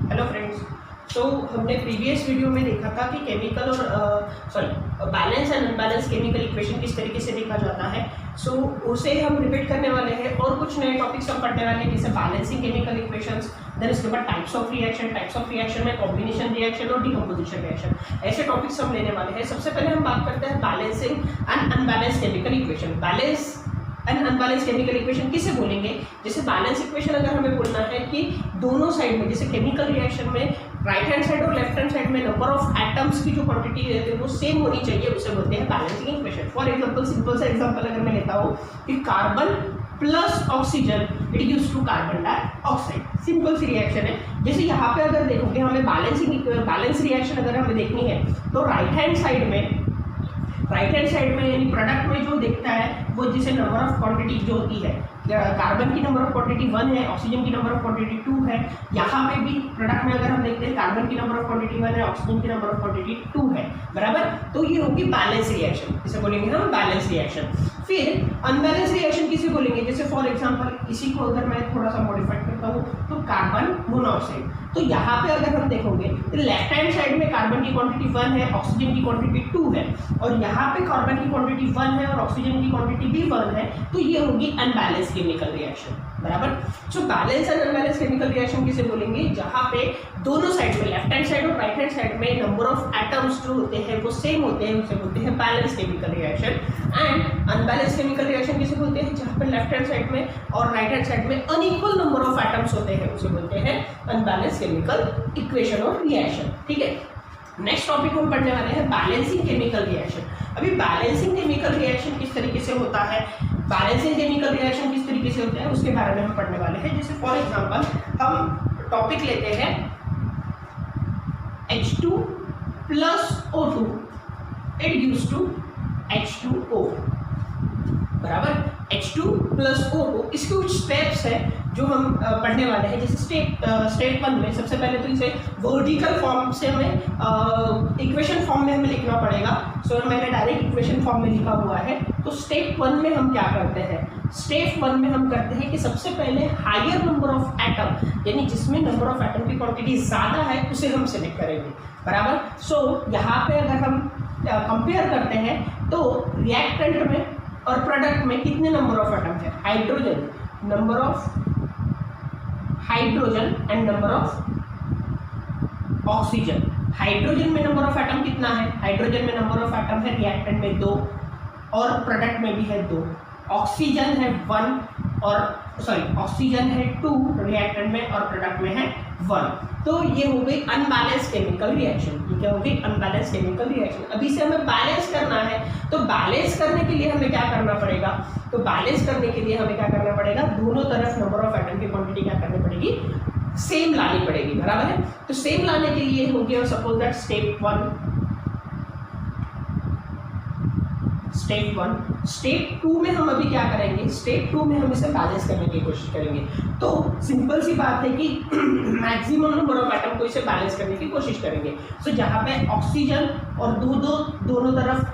Hello friends. सो हमने previous video में देखा था कि केमिकल और balance and unbalance chemical equation किस तरीके से देखा जाता है। सो उसे हम रिपीट करने वाले हैं और कुछ नए टॉपिक्स हम पढ़ने वाले हैं, जैसे बैलेंसिंग केमिकल इक्वेशंस, देन उसके बाद टाइप्स ऑफ रिएक्शन में कॉम्बिनेशन रिएक्शन और डिकम्पोजिशन रिएक्शन, ऐसे टॉपिक्स हम लेने वाले हैं। सबसे पहले हम बात करते हैं balancing and unbalance chemical equation. Balance and unbalance chemical equation किसे बोलेंगे? जैसे बैलेंस इक्वेशन अगर हमें बोलना है कि दोनों साइड में, जैसे केमिकल रिएक्शन में राइट हैंड साइड और लेफ्ट हैंड साइड में नंबर ऑफ एटम्स की जो क्वांटिटी रहती है वो सेम होनी चाहिए, उसे बोलते हैं balancing equation. For example, simple सा एग्जांपल अगर मैं लेता हूँ कि carbon plus oxygen it gives to carbon dioxide. Simple सी रिएक्शन है। जैसे यहाँ पे अगर देखोगे हमें बैलेंस रिएक्शन अगर हमें देखनी है तो राइट हैंड साइड में यानी प्रोडक्ट में जो दिखता है वो जैसे नंबर ऑफ क्वांटिटी जो होती है, कार्बन की नंबर ऑफ क्वांटिटी 1 है, ऑक्सीजन की नंबर ऑफ क्वांटिटी 2 है। यहाँ पे भी प्रोडक्ट में अगर हम देखते हैं कार्बन की नंबर ऑफ क्वांटिटी 1 है, ऑक्सीजन की नंबर ऑफ क्वांटिटी 2 है, बराबर। तो ये होगी बैलेंस रिएक्शन, इसे बोलेंगे हम बैलेंस रिएक्शन। फिर अनबैलेंस रिएक्शन किसे बोलेंगे? जैसे फॉर एग्जांपल इसी को अगर मैं थोड़ा सा मॉडिफाइड करता हूँ तो कार्बन मोनोऑक्साइड। तो यहाँ पे अगर हम देखोगे तो लेफ्ट हैंड साइड में कार्बन की क्वांटिटी 1 है, ऑक्सीजन की क्वांटिटी 2 है, और यहाँ पे कार्बन की क्वांटिटी 1 है और ऑक्सीजन की क्वांटिटी भी 1 है। तो ये होगी अनबैलेंस केमिकल रिएक्शन, बराबर। So balance and unbalance chemical reaction किसे बोलेंगे? जहाँ पे दोनों साइड में, लेफ्ट हैंड साइड और राइट हैंड साइड में नंबर ऑफ एटम्स जो होते हैं वो सेम होते हैं, उसे बोलते हैं balance chemical reaction. And unbalance chemical reaction किसे बोलते हैं? जहाँ पे लेफ्ट हैंड साइड में और राइट हैंड साइड में अनइक्वल नंबर ऑफ एटम्स होते हैं, उसे बोलते हैं अनबैलेंस केमिकल इक्वेशन और रिएक्शन। ठीक है, नेक्स्ट टॉपिक हम पढ़ने वाले हैं बैलेंसिंग केमिकल रिएक्शन। अभी बैलेंसिंग केमिकल रिएक्शन किस तरीके से होता है, बैलेंसिंग केमिकल रिएक्शन किस तरीके से होता है उसके बारे में हम पढ़ने वाले हैं। जैसे फॉर एग्जांपल हम टॉपिक लेते हैं H2 plus O2 it gives to H2O, बराबर। H2 plus O2 इसके कुछ स्टेप्स है जो हम पढ़ने वाले हैं। जैसे स्टेप 1 में सबसे पहले तो इसे वर्टिकल फॉर्म से हमें इक्वेशन फॉर्म में हमें लिखना पड़ेगा। सो मैंने डायरेक्ट इक्वेशन फॉर्म में लिखा हुआ है। तो स्टेप 1 में हम क्या करते हैं? स्टेप 1 में हम करते हैं कि सबसे पहले हायर नंबर ऑफ एटम, यानी जिसमें नंबर ऑफ एटम की क्वांटिटी ज़्यादा है उसे हम सिलेक्ट करेंगे, बराबर। सो यहाँ पे अगर हम कंपेयर करते हैं तो रिएक्टेंट में और प्रोडक्ट में कितने नंबर ऑफ एटम है? Hydrogen, number of hydrogen and number of oxygen. Hydrogen में नंबर ऑफ एटम कितना है? हाइड्रोजन में नंबर ऑफ एटम है रिएक्टेंट में 2 और प्रोडक्ट में भी है 2। ऑक्सीजन है 1 और ऑक्सीजन है 2 रिएक्टेंट में और प्रोडक्ट में है 1। तो ये हो गई अनबैलेंस केमिकल रिएक्शन। ये क्या हो गई? Unbalance chemical reaction. अभी से हमें बैलेंस करना है, तो बैलेंस करने के लिए हमें क्या करना पड़ेगा? तो बैलेंस करने के लिए हमें क्या करना पड़ेगा? दोनों तरफ नंबर ऑफ एटम की क्वांटिटी क्या करनी पड़ेगी? सेम लानी पड़ेगी, बराबर है। तो सेम लाने के लिए हो गया सपोज दैट स्टेप 1। स्टेप 2 में हम अभी क्या करेंगे? स्टेप 2 में हम इसे बैलेंस करने की कोशिश करेंगे। तो सिंपल सी बात है कि मैक्सिमम नंबर ऑफ एटम को इसे बैलेंस करने की कोशिश करेंगे। सो जहाँ पे ऑक्सीजन और दोनों तरफ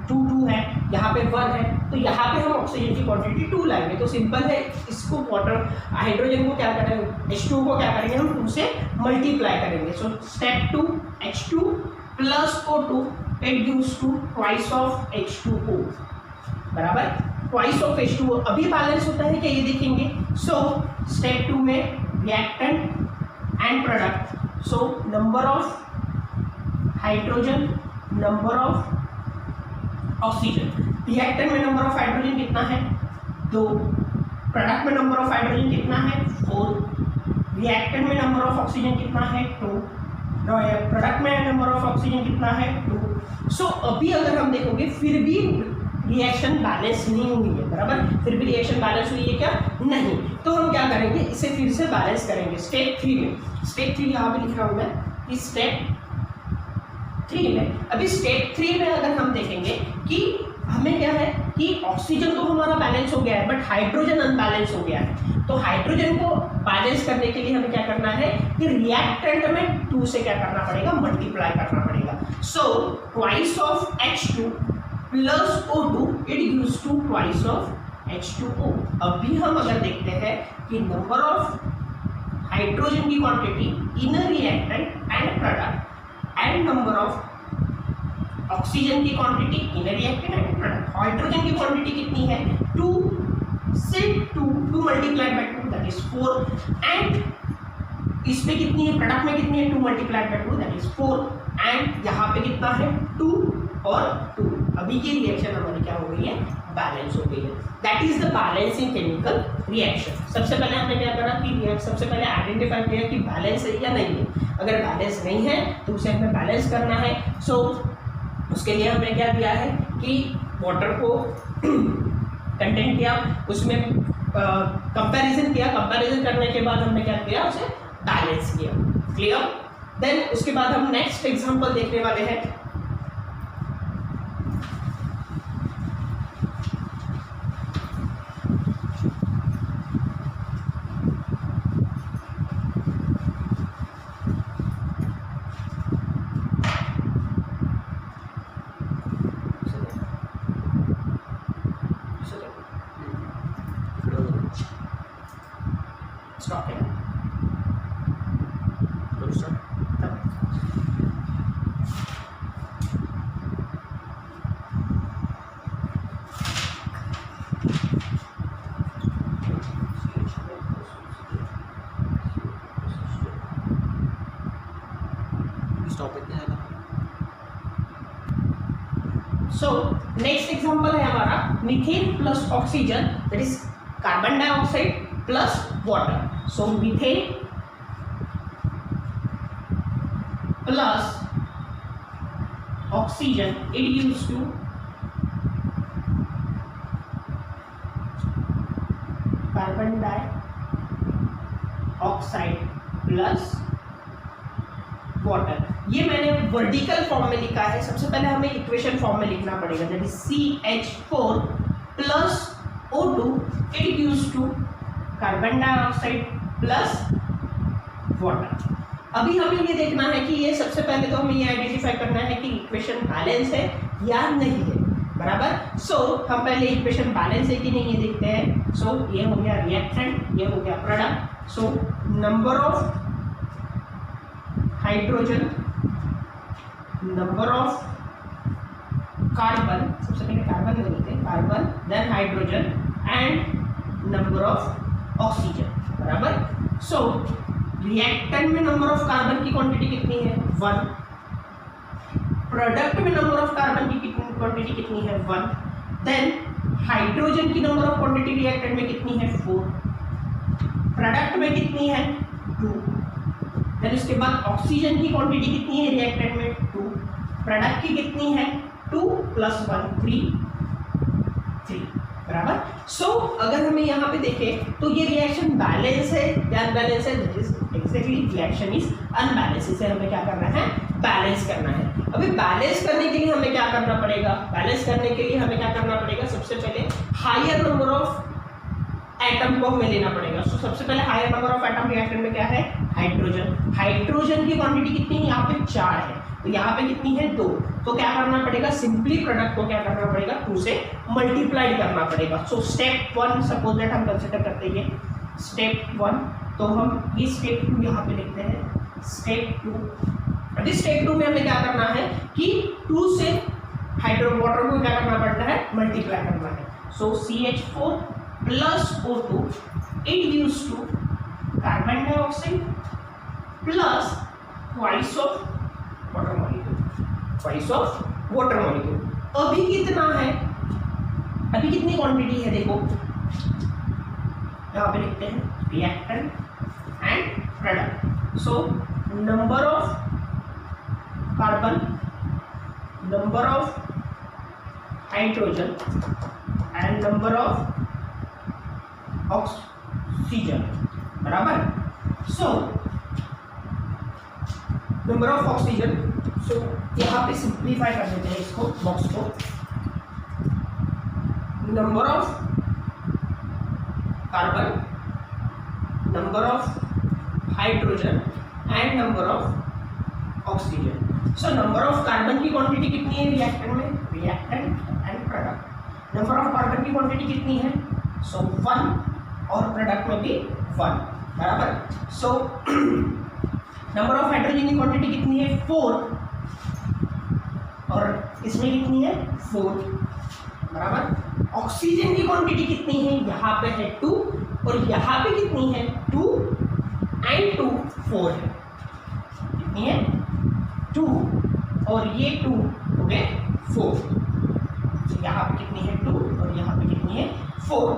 2 है, यहाँ पे 1 है, तो यहाँ पे हम ऑक्सीजन की क्वांटिटी 2 लाएंगे। तो सिंपल है, इसको वाटर हाइड्रोजन को क्या करेंगे? H2 को क्या करेंगे? हम 2 से मल्टीप्लाई करेंगे। So step 2 H2 plus O2 it gives to twice of H2O, बराबर। twice of H2O अभी बैलेंस होता है क्या, ये देखेंगे। सो स्टेप 2 में reactant and product, so number of hydrogen, number of oxygen. Reactant में नंबर ऑफ हाइड्रोजन कितना है? 2। प्रोडक्ट में नंबर ऑफ हाइड्रोजन कितना है? 4। रिएक्टेंट में नंबर ऑफ ऑक्सीजन कितना है? 2। प्रोडक्ट में नंबर ऑफ ऑक्सीजन कितना है? 2। सो अभी अगर हम देखोगे फिर भी रिएक्शन बैलेंस नहीं हुई है, बराबर। फिर भी रिएक्शन बैलेंस हुई है क्या? नहीं। तो हम क्या करेंगे? इसे फिर से बैलेंस करेंगे स्टेप 3 में। स्टेप 3 यहाँ पे लिख रहा हूँ मैं कि स्टेप 3 में, अभी स्टेप 3 में अगर हम देखेंगे कि हमें क्या है कि ऑक्सीजन तो हमारा बैलेंस हो गया है बट हाइड्रोजन अनबैलेंस हो गया है। तो हाइड्रोजन को बैलेंस करने के लिए हमें क्या करना है कि रिएक्टेंट में 2 से क्या करना पड़ेगा? मल्टीप्लाई करना पड़ेगा। So twice of H2 plus O2 it gives two twice of H2O। अभी हम अगर देखते हैं कि नंबर ऑफ हाइड्रोजन की quantity in a reactant and product and number of oxygen की quantity in a reactant and product. Hydrogen की quantity कितनी है 2 से 2 multiplied by 2 that is 4 and इसमें कितनी है प्रोडक्ट में कितनी है 2 multiplied by 2 that is 4 and यहाँ पे कितना है 2 और 2। अभी ये रिएक्शन हमारी क्या हो गई है बैलेंस हो गई है। That is the balance in chemical reaction. सबसे पहले हमने क्या करा कि सबसे पहले आइडेंटिफाई किया कि बैलेंस है या नहीं है। अगर बैलेंस नहीं है तो उसे हमें बैलेंस करना है। सो उसके लिए हमने क्या किया है कि वाटर को कंटेंट किया, उसमें कंपैरिजन किया, कंपैरिजन करने के बाद हमने क्या किया उसे बैलेंस किया। क्लियर? देन उसके बाद हम नेक्स्ट एग्जांपल देखने वाले हैं। स्टॉप है सो नेक्स्ट एग्जांपल है हमारा methane plus oxygen that is carbon dioxide plus water. So methane plus oxygen it used to carbon dioxide plus water. ये मैंने वर्टिकल फॉर्म में लिखा है। सबसे पहले हमें इक्वेशन फॉर्म में लिखना पड़ेगा that is CH4 plus O2 it used to carbon dioxide plus water. अभी हमें ये देखना है कि ये सबसे पहले तो हमें ये आइडेंटिफाई करना है कि इक्वेशन बैलेंस है या नहीं है, बराबर। सो हम पहले इक्वेशन बैलेंस है कि नहीं ये देखते हैं। सो ये हो गया रिएक्टेंट, ये हो गया product. So number of hydrogen, number of carbon, सबसे पहले कार्बन ले लेते हैं, carbon then hydrogen and number of oxygen, बराबर। सो रिएक्टेंट में नंबर ऑफ कार्बन की क्वांटिटी कितनी है 1, प्रोडक्ट में नंबर ऑफ कार्बन की क्वांटिटी कितनी है 1, देन हाइड्रोजन की नंबर ऑफ क्वांटिटी रिएक्टेंट में कितनी है 4, प्रोडक्ट में कितनी है 2, देन उसके बाद ऑक्सीजन की क्वांटिटी कितनी है रिएक्टेंट में 2, प्रोडक्ट की कितनी है 2 + 1 3, बराबर। सो अगर हमें यहाँ पे देखें तो ये रिएक्शन बैलेंस है या अनबैलेंस है, that is exactly reaction is unbalance. इसे हमें क्या करना है बैलेंस करना है। अभी बैलेंस करने के लिए हमें क्या करना पड़ेगा, बैलेंस करने के लिए हमें क्या करना पड़ेगा, सबसे पहले हायर नंबर ऑफ एटम को हमें लेना पड़ेगा। सो सबसे पहले higher number of atom reactant में क्या है हाइड्रोजन। हाइड्रोजन की क्वांटिटी कितनी है यहाँ पे 4 है, तो यहाँ पे कितनी है 2, तो क्या करना पड़ेगा सिंपली प्रोडक्ट को क्या करना पड़ेगा 2 से मल्टीप्लाई करना पड़ेगा। सो स्टेप 1 सपोज दैट हम कंसिडर करते हैं स्टेप 1, तो हम ये स्टेप 2 यहाँ पे लिखते हैं स्टेप 2। अभी स्टेप 2 में हमें क्या करना है कि 2 से हाइड्रो वाटर को क्या करना पड़ता है मल्टीप्लाई करना है। So CH4 plus O2 it used to carbon dioxide plus twice of water molecule, twice of water molecule. अभी कितना है, अभी कितनी क्वांटिटी है देखो यहाँ पे लिखते हैं reactant and product. So number of carbon, number of hydrogen and number of oxygen, बराबर। सो नंबर ऑफ ऑक्सीजन, सो यहाँ पे सिंप्लीफाई कर देते हैं इसको बॉक्स को, number of carbon, number of hydrogen and number of oxygen. So number of carbon की quantity कितनी है रिएक्टेंट में, reactant and product. Number of carbon की क्वांटिटी कितनी है, सो 1 और प्रोडक्ट में भी 1। बराबर। सो नंबर ऑफ हाइड्रोजन की क्वांटिटी कितनी है 4 और इसमें कितनी है 4 बराबर। ऑक्सीजन की क्वांटिटी कितनी है, यहाँ पे है 2 और यहाँ पे कितनी है 2 एंड 2 4 है, कितनी है 2 और ये 2 हो गए 4, यहाँ पे कितनी है 2 और यहाँ पे कितनी है 4।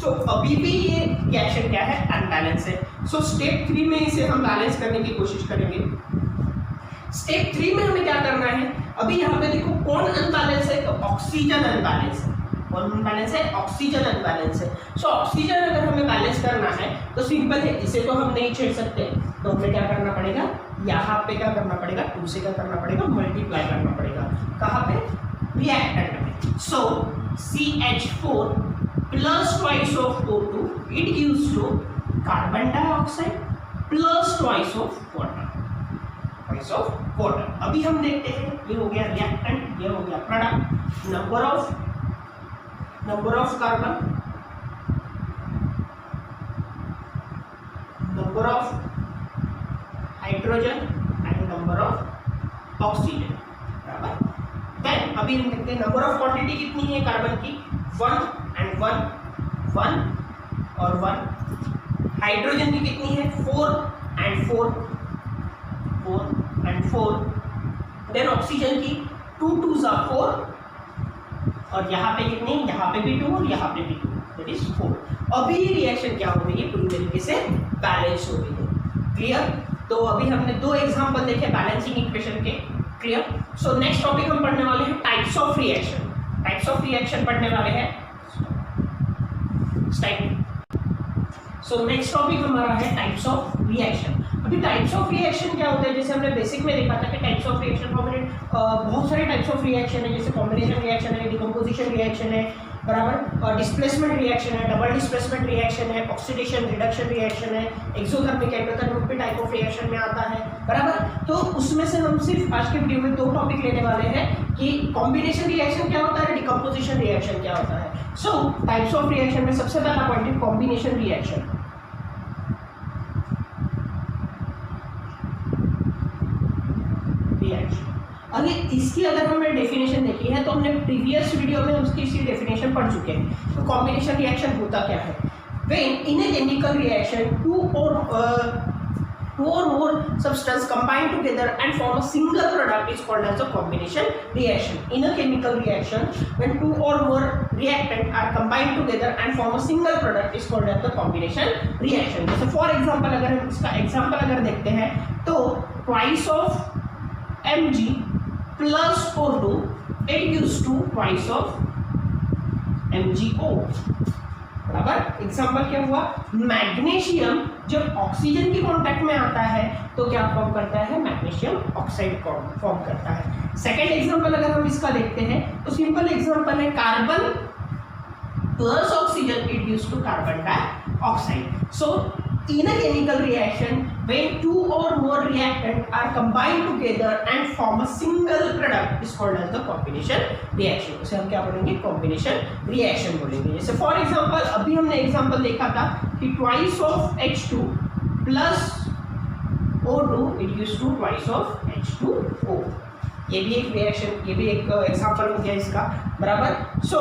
सो अभी भी ये रिएक्शन क्या है अनबैलेंस है। सो स्टेप 3 में इसे हम बैलेंस करने की कोशिश करेंगे। स्टेप 3 में हमें क्या करना है, अभी यहाँ पे देखो कौन अनबैलेंस है, तो ऑक्सीजन अनबैलेंस है। कौन अनबैलेंस है, ऑक्सीजन अनबैलेंस है। सो ऑक्सीजन अगर हमें बैलेंस करना है तो सिंपल है, इसे तो हम नहीं छेड़ सकते, तो हमें क्या करना पड़ेगा, यहाँ पे क्या करना पड़ेगा, 2 से क्या करना पड़ेगा, मल्टीप्लाई करना पड़ेगा, कहाँ पे, रिएक्टेंट में। So CH4 plus twice of O2 it gives to carbon dioxide plus twice of water. अभी हम देखते हैं, ये हो गया रिएक्टेंट, ये हो गया product. Number of carbon, number of hydrogen and number of oxygen बराबर। देन अभी हम देखते हैं नंबर ऑफ क्वांटिटी कितनी है कार्बन की, 1 एंड 1 1 और 1। हाइड्रोजन की कितनी है 4 एंड 4 4 एंड 4। देन ऑक्सीजन की 2 2s are 4 और यहाँ पे कितनी, यहाँ पे भी 2 और यहाँ पे भी 2, दैट इज 4। अभी रिएक्शन क्या हो गई है, पूरी तरीके से बैलेंस हो गई है। क्लियर। तो अभी हमने 2 एग्जांपल देखे बैलेंसिंग इक्वेशन के। क्लियर। सो नेक्स्ट टॉपिक हम पढ़ने वाले हैं types of reaction. Types of reaction पढ़ने वाले हैं। सो नेक्स्ट टॉपिक हमारा है टाइप्स ऑफ रिएक्शन। अभी टाइप्स ऑफ रिएक्शन क्या होता है, जैसे हमने बेसिक में देखा था कि टाइप्स ऑफ रिएक्शन बहुत सारे टाइप्स ऑफ रिएक्शन है, जैसे कॉम्बिनेशन रिएक्शन है, डिकम्पोजिशन रिएक्शन है बराबर, और डिस्प्लेसमेंट रिएक्शन है, डबल डिस्प्लेसमेंट रिएक्शन है, ऑक्सीडेशन रिडक्शन रिएक्शन है, एक्सोथर्मिक एंडोथर्मिक भी टाइप ऑफ रिएक्शन में आता है बराबर। तो उसमें से हम सिर्फ आज के वीडियो में 2 टॉपिक लेने वाले हैं कि कॉम्बिनेशन रिएक्शन क्या होता है, डिकम्पोजिशन रिएक्शन क्या होता है। सो टाइप्स ऑफ रिएक्शन में सबसे पहला पॉइंट है कॉम्बिनेशन रिएक्शन। अगर इसकी अगर हमने डेफिनेशन देखी है तो हमने प्रीवियस वीडियो में उसकी इसकी डेफिनेशन पढ़ चुके हैं। तो कॉम्बिनेशन रिएक्शन होता क्या है, when in a chemical reaction two or more substance combine together and form a single product is called as a combination reaction. In a chemical reaction when 2 or more reactant are combined together and form a single product is called as the combination reaction. जैसे for example अगर हम इसका example अगर देखते हैं तो twice of Mg plus O2 it gives to twice of MgO बराबर। Example क्या हुआ, मैग्नीशियम जब ऑक्सीजन की कांटेक्ट में आता है तो क्या फॉर्म करता है, मैग्नीशियम ऑक्साइड फॉर्म करता है। सेकेंड एग्जाम्पल अगर हम इसका देखते हैं तो सिंपल एग्जाम्पल है carbon plus oxygen it gives to carbon dioxide. So in a chemical reaction when 2 or more reactants are combined together and form a single product is called as the combination reaction. उसे हम क्या बोलेंगे, combination reaction बोलेंगे। जैसे for example अभी हमने example देखा था कि twice of H2 plus O2 it gives to twice of H2O। ये भी एक रिएक्शन, ये भी एक एग्जांपल हो गया इसका बराबर। सो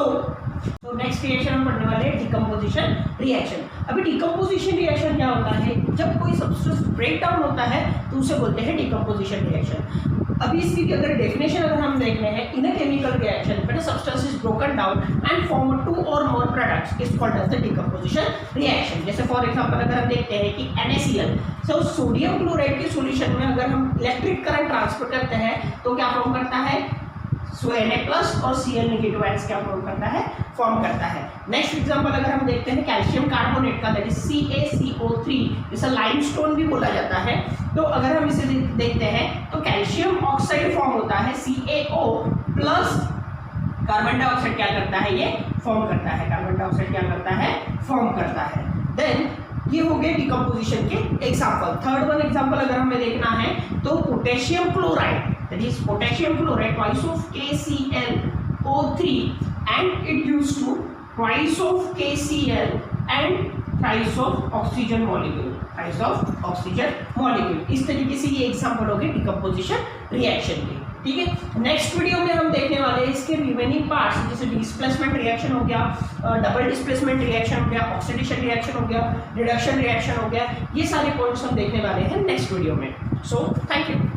नेक्स्ट रिएक्शन हम पढ़ने वाले हैं डिकम्पोजिशन रिएक्शन। अभी डिकम्पोजिशन रिएक्शन क्या होता है, जब कोई सब्सटेंस ब्रेक डाउन होता है तो उसे बोलते हैं डिकम्पोजिशन रिएक्शन। अभी इसकी अगर डेफिनेशन अगर हम देख रहे हैं, in a chemical reaction when a substance is broken down and form 2 or more products is called as the decomposition reaction. जैसे फॉर एग्जांपल अगर हम देखते हैं कि NaCl, सो सोडियम क्लोराइड के सॉल्यूशन में अगर हम इलेक्ट्रिक करंट ट्रांसफर करते हैं तो क्या फॉर्म करता है, सो Na+ और Cl नेगेटिव आयंस क्या फॉर्म करता है। नेक्स्ट एग्जांपल अगर हम देखते हैं कैल्शियम कार्बोनेट का, दैट इज CaCO3, इसे लाइमस्टोन भी बोला जाता है। तो अगर हम इसे देखते हैं तो कैल्शियम ऑक्साइड फॉर्म होता है, CaO प्लस कार्बन डाइऑक्साइड क्या करता है, ये फॉर्म करता है, कार्बन डाइऑक्साइड क्या करता है, फॉर्म करता है। देन ये हो गए डिकम्पोजिशन के एग्जांपल। थर्ड वन एग्जांपल अगर हमें देखना है तो potassium chloride, that is potassium chloride twice of KClO3 and it gives to twice of KCl and thrice of oxygen molecule। Types of oxygen molecule. इस तरीके से ये एग्जांपल हो गए डिकम्पोजिशन रिएक्शन के। ठीक है, नेक्स्ट वीडियो में हम देखने वाले हैं इसके रिमेनिंग पार्ट्स, जैसे डिस्प्लेसमेंट रिएक्शन हो गया, डबल डिस्प्लेसमेंट रिएक्शन हो गया, ऑक्सीडेशन रिएक्शन हो गया, रिडक्शन रिएक्शन हो गया, ये सारे पॉइंट्स हम देखने वाले हैं नेक्स्ट वीडियो में। So thank you.